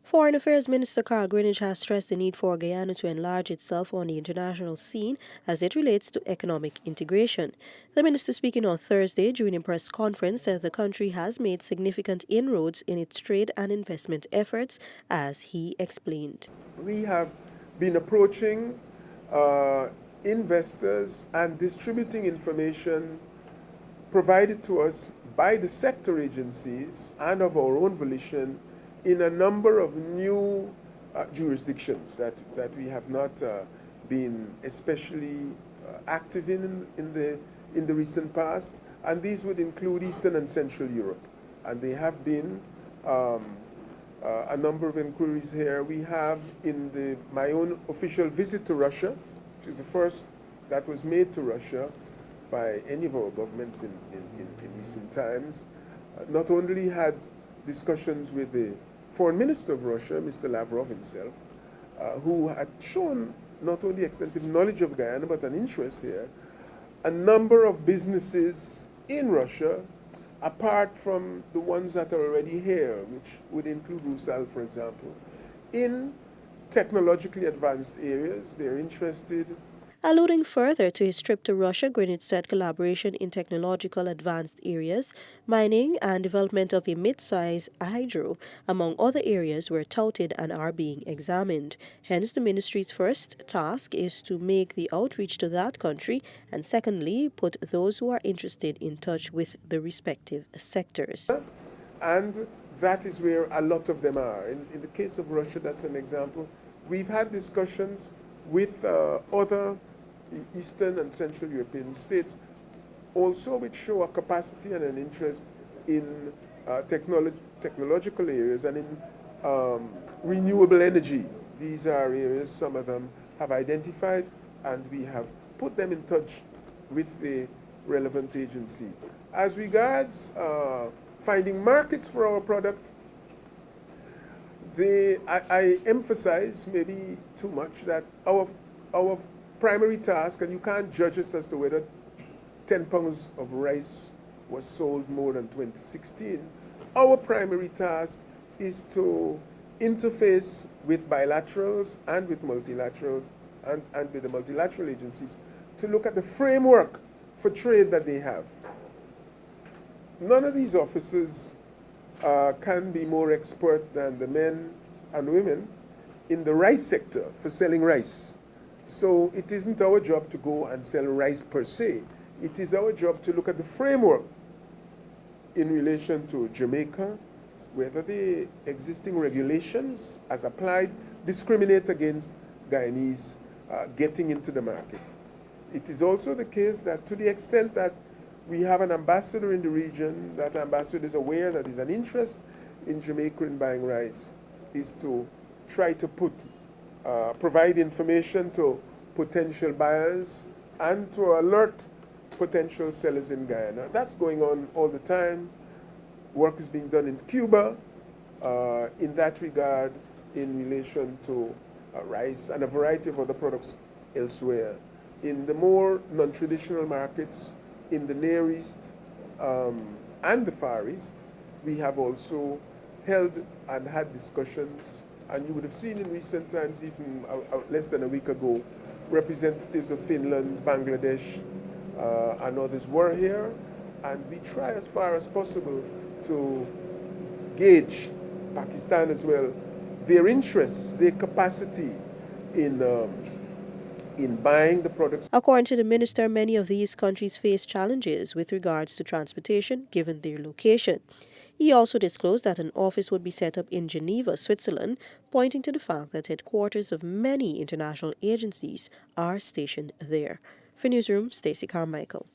Foreign Affairs Minister Carl Greenidge has stressed the need for Guyana to enlarge itself on the international scene as it relates to economic integration. The minister, speaking on Thursday during a press conference, said the country has made significant inroads in its trade and investment efforts, as he explained. We have been approaching investors and distributing information provided to us by the sector agencies and of our own volition in a number of new jurisdictions that we have not been especially active in the recent past, and these would include Eastern and Central Europe. And there have been a number of inquiries here. We have in my own official visit to Russia, which is the first that was made to Russia by any of our governments in recent times, not only had discussions with the Foreign Minister of Russia, Mr. Lavrov himself, who had shown not only extensive knowledge of Guyana, but an interest here, a number of businesses in Russia, apart from the ones that are already here, which would include Rusal, for example, in technologically advanced areas. They're interested. Alluding further to his trip to Russia, Greenidge said collaboration in technological advanced areas, mining and development of a mid-size hydro, among other areas, were touted and are being examined. Hence, the ministry's first task is to make the outreach to that country, and secondly, put those who are interested in touch with the respective sectors. And that is where a lot of them are. In the case of Russia, that's an example. We've had discussions with other Eastern and Central European states, also which show a capacity and an interest in technological areas and in renewable energy. These are areas some of them have identified, and we have put them in touch with the relevant agency. As regards finding markets for our product, I emphasize, maybe too much, that our primary task, and you can't judge us as to whether 10 pounds of rice was sold more than 2016. Our primary task is to interface with bilaterals and with multilaterals and with the multilateral agencies to look at the framework for trade that they have. None of these officers can be more expert than the men and women in the rice sector for selling rice. So it isn't our job to go and sell rice per se. It is our job to look at the framework in relation to Jamaica, whether the existing regulations as applied discriminate against Guyanese getting into the market. It is also the case that to the extent that we have an ambassador in the region, that ambassador is aware that there's an interest in Jamaica in buying rice, is to try to provide information to potential buyers and to alert potential sellers in Guyana. That's going on all the time. Work is being done in Cuba in that regard in relation to rice and a variety of other products elsewhere. In the more non-traditional markets, in the Near East and the Far East, we have also held and had discussions, and you would have seen in recent times, even less than a week ago, representatives of Finland, Bangladesh, and others were here, and we try as far as possible to gauge, Pakistan as well, their interests, their capacity in buying the products. According to the minister, many of these countries face challenges with regards to transportation, given their location. He also disclosed that an office would be set up in Geneva, Switzerland, pointing to the fact that headquarters of many international agencies are stationed there. For Newsroom, Stacey Carmichael.